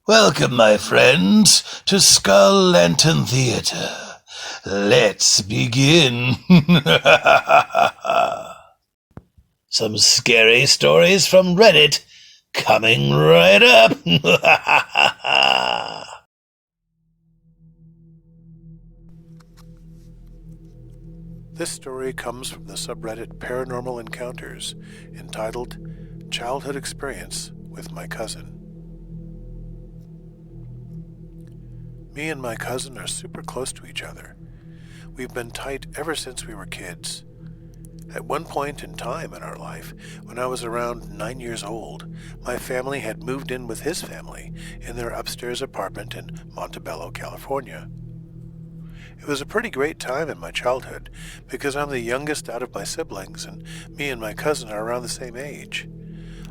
Welcome, my friends, to Skull Lantern Theater. Let's begin. Some scary stories from Reddit coming right up. This story comes from the subreddit Paranormal Encounters, entitled Childhood Experience with My Cousin. Me and my cousin are super close to each other. We've been tight ever since we were kids. At one point in time in our life, when I was around 9 years old, my family had moved in with his family in their upstairs apartment in Montebello, California. It was a pretty great time in my childhood because I'm the youngest out of my siblings and me and my cousin are around the same age.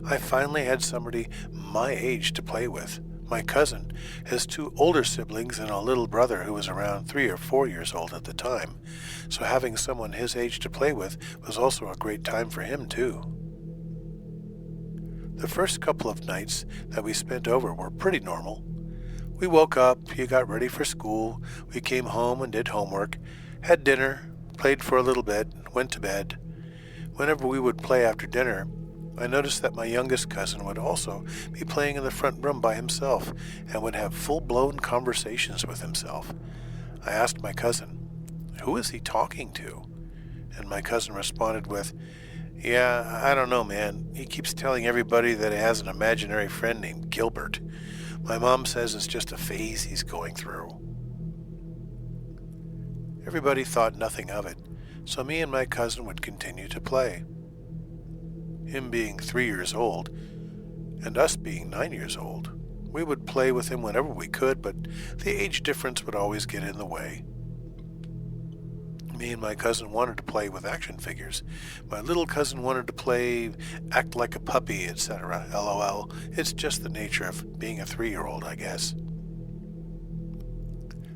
I finally had somebody my age to play with. My cousin has two older siblings and a little brother who was around 3 or 4 years old at the time, so having someone his age to play with was also a great time for him too. The first couple of nights that we spent over were pretty normal. We woke up, he got ready for school, we came home and did homework, had dinner, played for a little bit, went to bed. Whenever we would play after dinner, I noticed that my youngest cousin would also be playing in the front room by himself and would have full-blown conversations with himself. I asked my cousin, "Who is he talking to?" And my cousin responded with, "Yeah, I don't know, man. He keeps telling everybody that he has an imaginary friend named Gilbert. My mom says it's just a phase he's going through." Everybody thought nothing of it, so me and my cousin would continue to play. Him being 3 years old, and us being 9 years old, we would play with him whenever we could, but the age difference would always get in the way. Me and my cousin wanted to play with action figures. My little cousin wanted to play act like a puppy, etc. LOL. It's just the nature of being a 3-year-old, I guess.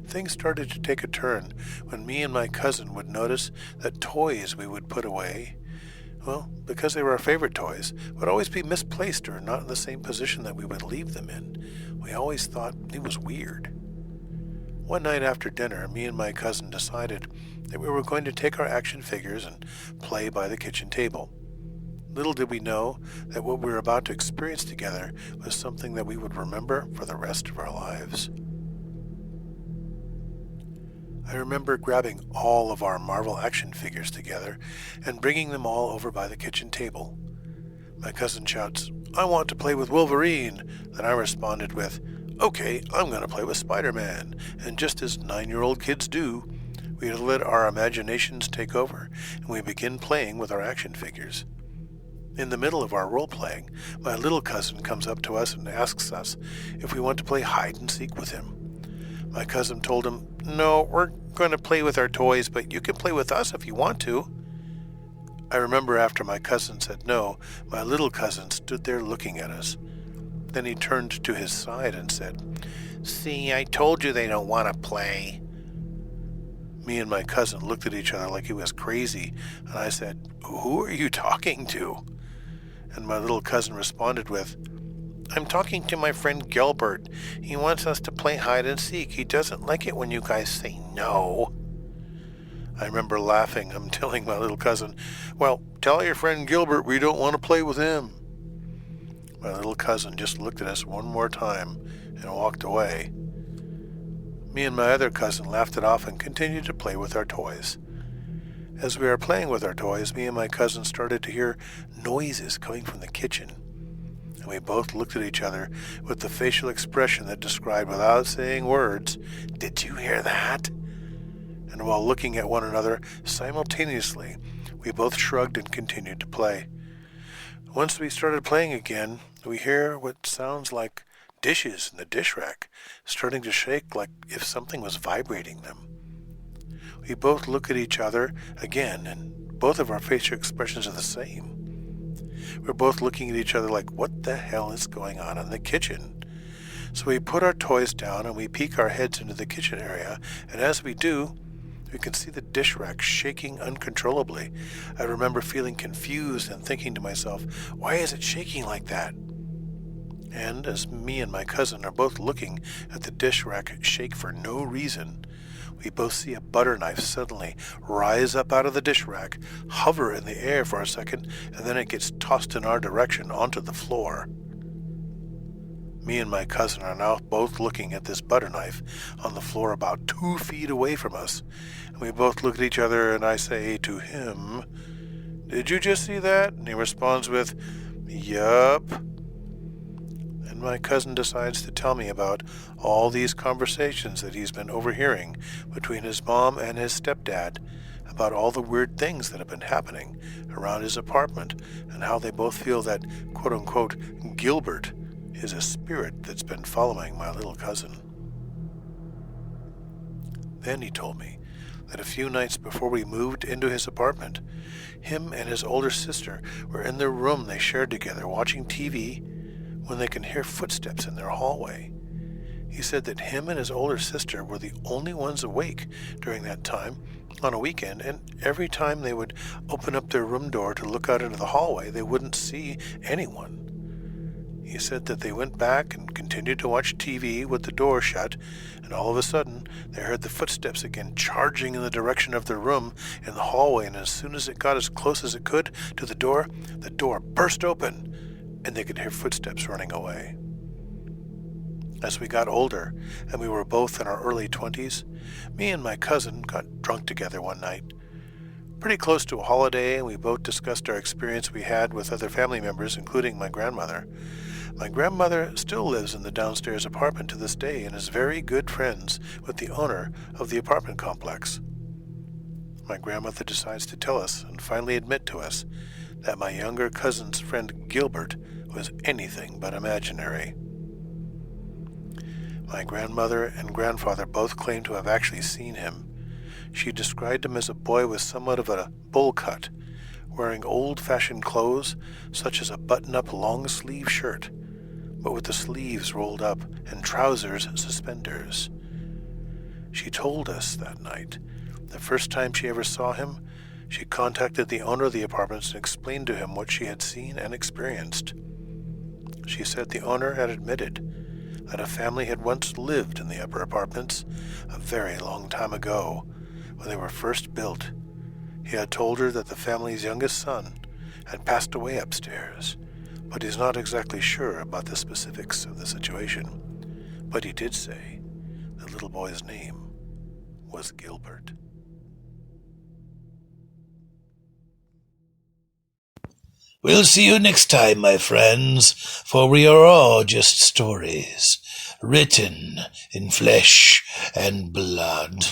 Things started to take a turn when me and my cousin would notice that toys we would put away, well, because they were our favorite toys, would always be misplaced or not in the same position that we would leave them in. We always thought it was weird. One night after dinner, me and my cousin decided that we were going to take our action figures and play by the kitchen table. Little did we know that what we were about to experience together was something that we would remember for the rest of our lives. I remember grabbing all of our Marvel action figures together and bringing them all over by the kitchen table. My cousin shouts, "I want to play with Wolverine." Then I responded with, "Okay, I'm going to play with Spider-Man." And just as 9-year-old kids do, we let our imaginations take over and we begin playing with our action figures. In the middle of our role-playing, my little cousin comes up to us and asks us if we want to play hide-and-seek with him. My cousin told him, "No, we're going to play with our toys, but you can play with us if you want to." I remember after my cousin said no, my little cousin stood there looking at us. Then he turned to his side and said, "See, I told you they don't want to play." Me and my cousin looked at each other like he was crazy, and I said, "Who are you talking to?" And my little cousin responded with, "I'm talking to my friend Gilbert. He wants us to play hide and seek. He doesn't like it when you guys say no." I remember laughing. I'm telling my little cousin, "Well, tell your friend Gilbert we don't want to play with him." My little cousin just looked at us one more time and walked away. Me and my other cousin laughed it off and continued to play with our toys. As we were playing with our toys, me and my cousin started to hear noises coming from the kitchen. And we both looked at each other with the facial expression that described without saying words, "Did you hear that?" And while looking at one another simultaneously, we both shrugged and continued to play. Once we started playing again, we hear what sounds like dishes in the dish rack starting to shake like if something was vibrating them. We both look at each other again, and both of our facial expressions are the same. We're both looking at each other like, what the hell is going on in the kitchen? So we put our toys down and we peek our heads into the kitchen area, and as we do, we can see the dish rack shaking uncontrollably. I remember feeling confused and thinking to myself, why is it shaking like that? And as me and my cousin are both looking at the dish rack shake for no reason, we both see a butter knife suddenly rise up out of the dish rack, hover in the air for a second, and then it gets tossed in our direction onto the floor. Me and my cousin are now both looking at this butter knife on the floor about 2 feet away from us. And we both look at each other, and I say to him, "Did you just see that?" And he responds with, "Yup." And my cousin decides to tell me about all these conversations that he's been overhearing between his mom and his stepdad, about all the weird things that have been happening around his apartment, and how they both feel that, quote-unquote, Gilbert is a spirit that's been following my little cousin. Then he told me that a few nights before we moved into his apartment, him and his older sister were in their room they shared together watching TV when they can hear footsteps in their hallway. He said that him and his older sister were the only ones awake during that time on a weekend, and every time they would open up their room door to look out into the hallway, they wouldn't see anyone. He said that they went back and continued to watch TV with the door shut, and all of a sudden they heard the footsteps again charging in the direction of their room in the hallway, and as soon as it got as close as it could to the door burst open, and they could hear footsteps running away. As we got older, and we were both in our early 20s, me and my cousin got drunk together one night. Pretty close to a holiday, and we both discussed our experience we had with other family members, including my grandmother. My grandmother still lives in the downstairs apartment to this day and is very good friends with the owner of the apartment complex. My grandmother decides to tell us and finally admit to us that my younger cousin's friend Gilbert was anything but imaginary. My grandmother and grandfather both claim to have actually seen him. She described him as a boy with somewhat of a bowl cut, wearing old-fashioned clothes such as a button-up long-sleeve shirt, but with the sleeves rolled up and trousers suspenders. She told us that night, the first time she ever saw him, she contacted the owner of the apartments and explained to him what she had seen and experienced. She said the owner had admitted that a family had once lived in the upper apartments a very long time ago, when they were first built. He had told her that the family's youngest son had passed away upstairs, but he's not exactly sure about the specifics of the situation. But he did say the little boy's name was Gilbert. We'll see you next time, my friends, for we are all just stories, written in flesh and blood.